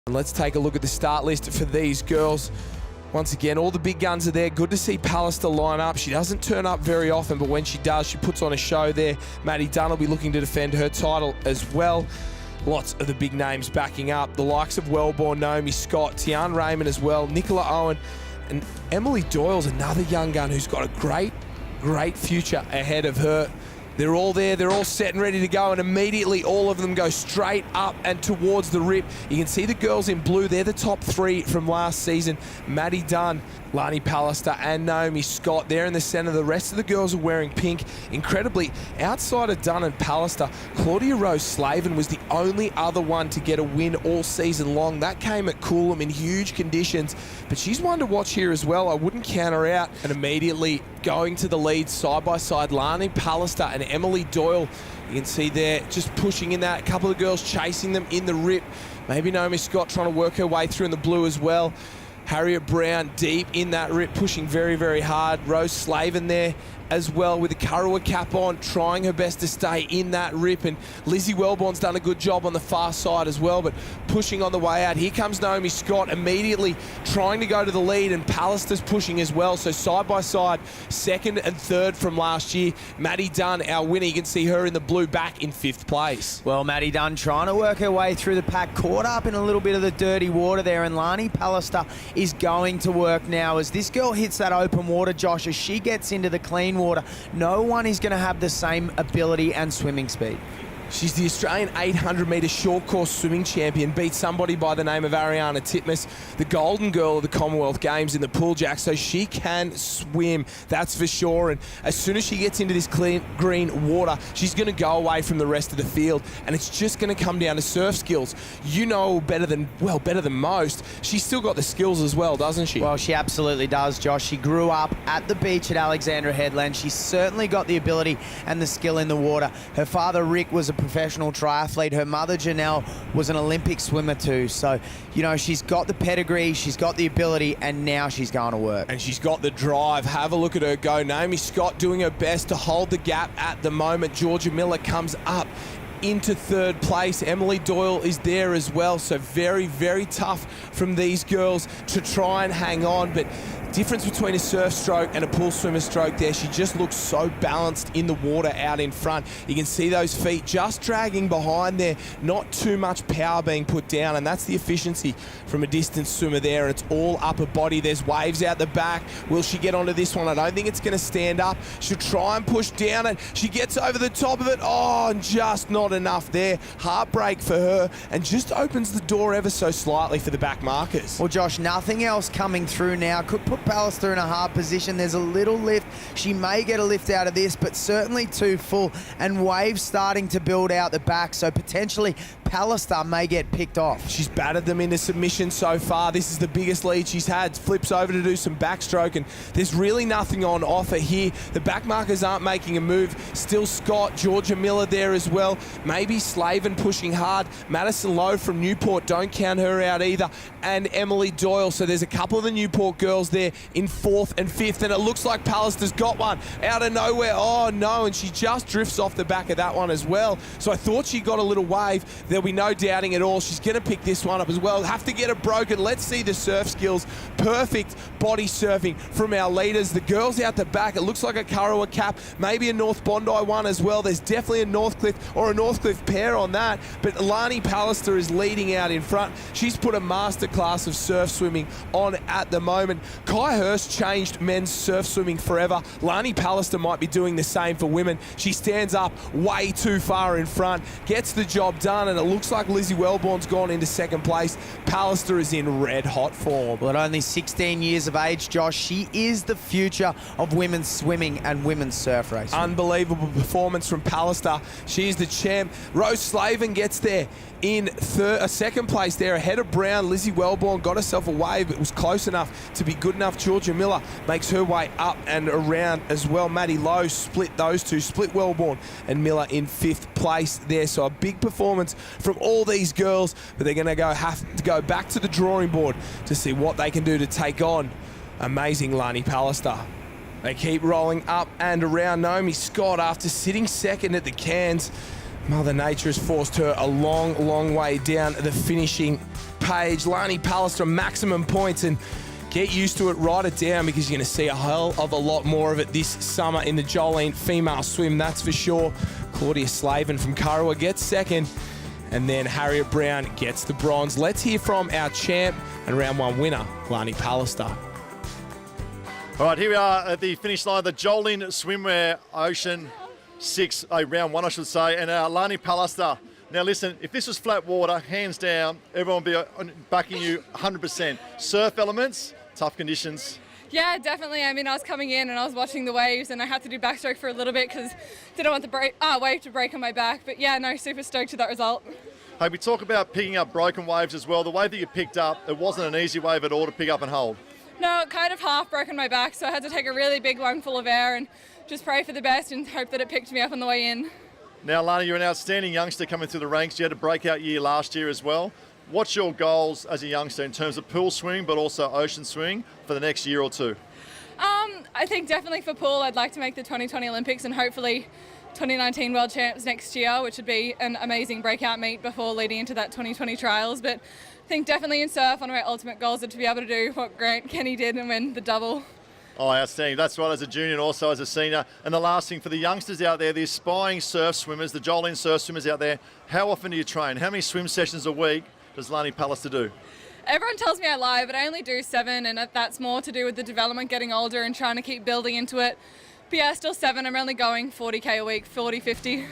Let's take a look at the start list for these girls. Once again, all the big guns are there. Good to see Pallister line up. She doesn't turn up very often, but when she does, she puts on a show there. Maddie Dunn will be looking to defend her title as well. Lots of the big names backing up. The likes of Wellborn, Naomi Scott, Tian Raymond as well, Nicola Owen, and Emily Doyle's another young gun who's got a great future ahead of her. They're all there, they're all set and ready to go, and immediately all of them go straight up and towards the rip. You can see the girls in blue, they're the top three from last season. Maddie Dunn, Lani Pallister, and Naomi Scott. They're in the center. The rest of the girls are wearing pink. Incredibly, outside of Dunn and Pallister, Claudia Rose Slavin was the only other one to get a win all season long. That came at Coolum in huge conditions, but she's one to watch here as well. I wouldn't count her out. And immediately going to the lead side by side, Lani Pallister and Emily Doyle. You can see there just pushing in that. A couple of girls chasing them in the rip. Maybe Naomi Scott trying to work her way through in the blue as well. Harriet Brown deep in that rip, pushing very hard. Rose Slavin there as well with the Kurrawa cap on, trying her best to stay in that rip. And Lizzie Wellborn's done a good job on the far side as well, but pushing on the way out. Here comes Naomi Scott immediately trying to go to the lead, and Pallister's pushing as well. So side by side, second and third from last year. Maddie Dunn, our winner, you can see her in the blue back in 5th place. Well, Maddie Dunn trying to work her way through the pack, caught up in a little bit of the dirty water there, and Lani Pallister is going to work now as this girl hits that open water, Josh. As she gets into the clean water, no one is going to have the same ability and swimming speed. She's the Australian 800-metre short course swimming champion, beat somebody by the name of Ariana Titmus, the golden girl of the Commonwealth Games in the pool jack, so she can swim, that's for sure. And as soon as she gets into this clean green water, she's going to go away from the rest of the field, and it's just going to come down to surf skills. You know better than most, she's still got the skills as well, doesn't she? Well, she absolutely does, Josh. She grew up at the beach at Alexandra Headland. She's certainly got the ability and the skill in the water. Her father, Rick, was a professional triathlete. Her mother, Janelle, was an Olympic swimmer too. So, you know, she's got the pedigree, she's got the ability, and now she's going to work. And she's got the drive. Have a look at her go. Naomi Scott doing her best to hold the gap at the moment. Georgia Miller comes up into 3rd place. Emily Doyle is there as well. So very tough from these girls to try and hang on. But difference between a surf stroke and a pool swimmer stroke there, she just looks so balanced in the water out in front. You can see those feet just dragging behind there, not too much power being put down, and that's the efficiency from a distance swimmer there. It's all upper body. There's waves out the back. Will she get onto this one? I don't think it's going to stand up. She'll try and push down it. She gets over the top of it. Oh, and just not enough there. Heartbreak for her, and just opens the door ever so slightly for the back markers. Well, Josh, nothing else coming through now. Could put Pallister in a hard position. There's a little lift. She may get a lift out of this, but certainly too full, and waves starting to build out the back, so potentially Pallister may get picked off. She's battered them into submission so far. This is the biggest lead she's had. Flips over to do some backstroke, and there's really nothing on offer here. The back markers aren't making a move. Still Scott, Georgia Miller there as well. Maybe Slavin pushing hard. Madison Lowe from Newport, don't count her out either. And Emily Doyle. So there's a couple of the Newport girls there in 4th and 5th, and it looks like Pallister's got one out of nowhere. Oh no, and she just drifts off the back of that one as well. So I thought she got a little wave. There'll be no doubting at all. She's going to pick this one up as well. Have to get it broken. Let's see the surf skills. Perfect body surfing from our leaders. The girls out the back, it looks like a Kurrawa cap, maybe a North Bondi one as well. There's definitely a Northcliffe or a Northcliffe pair on that, but Lani Pallister is leading out in front. She's put a masterclass of surf swimming on at the moment. Kai Hurst changed men's surf swimming forever. Lani Pallister might be doing the same for women. She stands up way too far in front, gets the job done, and it looks like Lizzie Wellborn's gone into 2nd place. Pallister is in red hot form. Well, at only 16 years of age, Josh, she is the future of women's swimming and women's surf racing. Unbelievable performance from Pallister. She's the champ. Rose Slavin gets there in 2nd place there, ahead of Brown. Lizzie Wellborn got herself a wave. It was close enough to be good enough. Georgia Miller makes her way up and around as well. Maddie Lowe split those two, split Wellborn and Miller in 5th place there. So a big performance from all these girls, but they're going to have to go back to the drawing board to see what they can do to take on amazing Lani Pallister. They keep rolling up and around. Naomi Scott, after sitting 2nd at the Cairns, Mother Nature has forced her a long way down the finishing page, Lani Pallister, maximum points, and get used to it, write it down, because you're going to see a hell of a lot more of it this summer in the Jolene female swim, that's for sure. Claudia Slavin from Kurrawa gets second, and then Harriet Brown gets the bronze. Let's hear from our champ and round one winner, Lani Pallister. All right, here we are at the finish line, the Jolyn Swimwear Ocean6, round one, I should say, and Lani Pallister. Now listen, if this was flat water, hands down, everyone would be backing you 100%. Surf elements, tough conditions. Yeah, definitely. I mean, I was coming in and I was watching the waves, and I had to do backstroke for a little bit because didn't want the wave to break on my back. But yeah, no, super stoked with that result. Hey, we talk about picking up broken waves as well. The wave that you picked up, it wasn't an easy wave at all to pick up and hold. No, it kind of half broke on my back, so I had to take a really big lung full of air and just pray for the best and hope that it picked me up on the way in. Now, Lani, you're an outstanding youngster coming through the ranks. You had a breakout year last year as well. What's your goals as a youngster in terms of pool swimming, but also ocean swimming for the next year or two? I think definitely for pool, I'd like to make the 2020 Olympics and hopefully 2019 World Champs next year, which would be an amazing breakout meet before leading into that 2020 trials. But I think definitely in surf, one of our ultimate goals is to be able to do what Grant Kenny did and win the double. Oh, outstanding. That's right, as a junior and also as a senior. And the last thing for the youngsters out there, the aspiring surf swimmers, the Jolene surf swimmers out there, how often do you train? How many swim sessions a week does Lani Pallister do? Everyone tells me I lie, but I only do 7, and that's more to do with the development, getting older and trying to keep building into it. But yeah, still 7. I'm only going 40K a week, 40, 50.